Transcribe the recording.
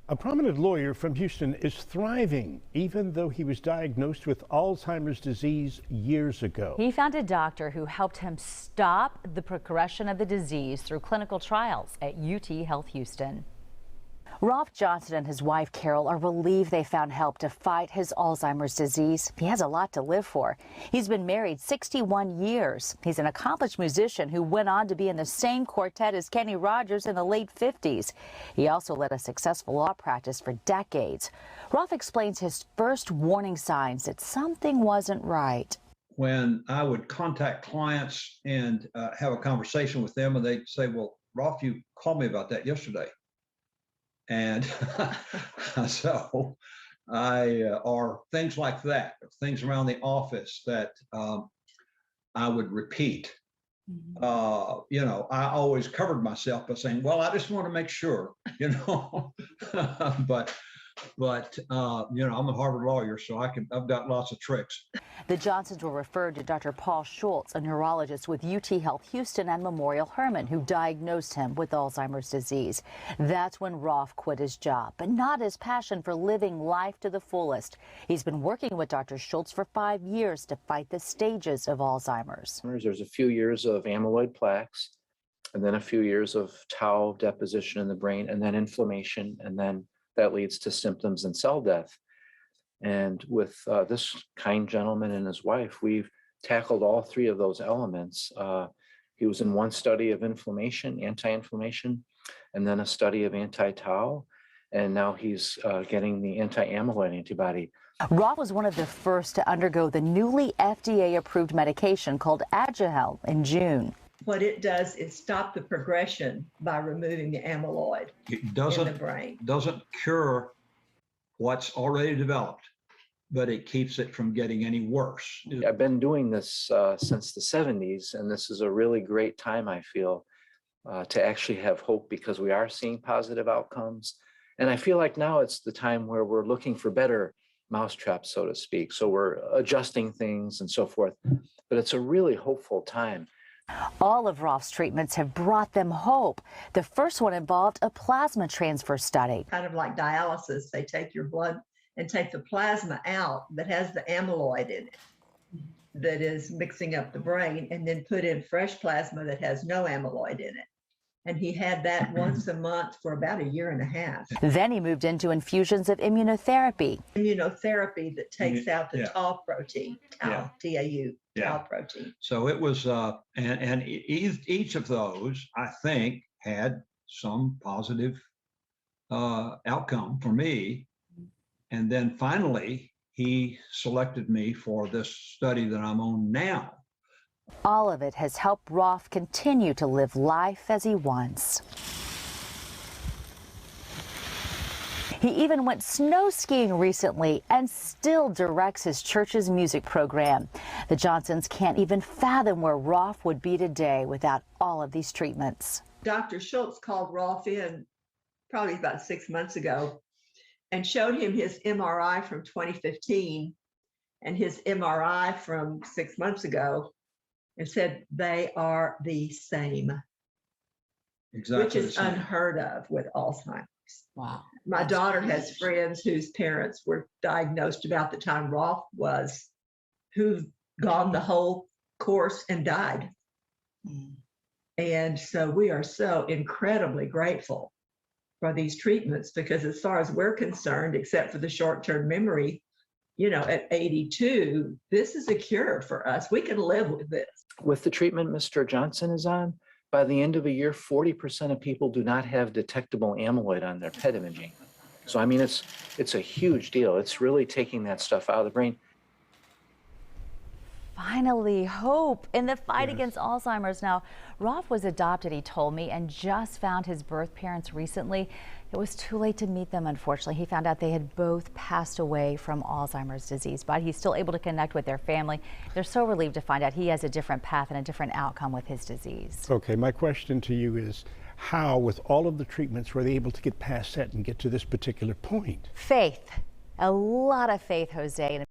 A prominent lawyer from Houston is thriving, even though he was diagnosed with Alzheimer's disease years ago. He found a doctor who helped him stop the progression of the disease through clinical trials at UTHealth Houston. Rolf Johnson and his wife Carol are relieved they found help to fight his Alzheimer's disease. He has a lot to live for. He's been married 61 years. He's an accomplished musician who went on to be in the same quartet as Kenny Rogers in the late 50s. He also led a successful law practice for decades. Rolf explains his first warning signs that something wasn't right. When I would contact clients and have a conversation with them, and they'd say, "Well, Rolf, you called me about that yesterday." And so or things like that, things around the office that I would repeat. I always covered myself by saying, "Well, I just want to make sure," but I'm a Harvard lawyer, so I've got lots of tricks. The Johnsons were referred to Dr. Paul Schultz, a neurologist with UTHealth Houston and Memorial Hermann, who diagnosed him with Alzheimer's disease. That's when Rolf quit his job, but not his passion for living life to the fullest. He's been working with Dr. Schultz for 5 years to fight the stages of Alzheimer's. There's a few years of amyloid plaques, and then a few years of tau deposition in the brain, and then inflammation, and then that leads to symptoms and cell death. And with this kind gentleman and his wife, we've tackled all three of those elements. He was in one study of inflammation, anti-inflammation, and then a study of anti-tau, and now he's getting the anti-amyloid antibody. Rolf was one of the first to undergo the newly FDA-approved medication called UTHealth in June. What it does is stop the progression by removing the amyloid in the brain. Doesn't cure what's already developed, but it keeps it from getting any worse. I've been doing this since the 70s, and this is a really great time, I feel, to actually have hope, because we are seeing positive outcomes. And I feel like now it's the time where we're looking for better mousetraps, so to speak. So we're adjusting things and so forth, but it's a really hopeful time. All of Rolf's treatments have brought them hope. The first one involved a plasma transfer study. Kind of like dialysis, they take your blood and take the plasma out that has the amyloid in it, that is mixing up the brain, and then put in fresh plasma that has no amyloid in it. And he had that once a month for about 1.5 years. Then he moved into infusions of immunotherapy. Immunotherapy that takes out the tau protein, tau, T-A-U, tau protein. So it was, and each of those, I think, had some positive outcome for me. And then finally, he selected me for this study that I'm on now. All of it has helped Rolf continue to live life as he wants. He even went snow skiing recently and still directs his church's music program. The Johnsons can't even fathom where Rolf would be today without all of these treatments. Dr. Schultz called Rolf in probably about 6 months ago and showed him his MRI from 2015 and his MRI from 6 months ago, and said they are the same. Exactly. Which is unheard of with Alzheimer's. Wow. My daughter has friends whose parents were diagnosed about the time Rolf was, who've gone the whole course and died. And so we are so incredibly grateful for these treatments, because as far as we're concerned, except for the short-term memory, at 82, this is a cure for us. We can live with this. With the treatment Mr. Johnson is on, by the end of a year, 40% of people do not have detectable amyloid on their PET imaging. So, I mean, it's a huge deal. It's really taking that stuff out of the brain. Finally, hope in the fight against Alzheimer's. Now, Rolf was adopted, he told me, and just found his birth parents recently. It was too late to meet them, unfortunately. He found out they had both passed away from Alzheimer's disease, but he's still able to connect with their family. They're so relieved to find out he has a different path and a different outcome with his disease. Okay, my question to you is, how, with all of the treatments, were they able to get past that and get to this particular point? Faith. A lot of faith, Jose.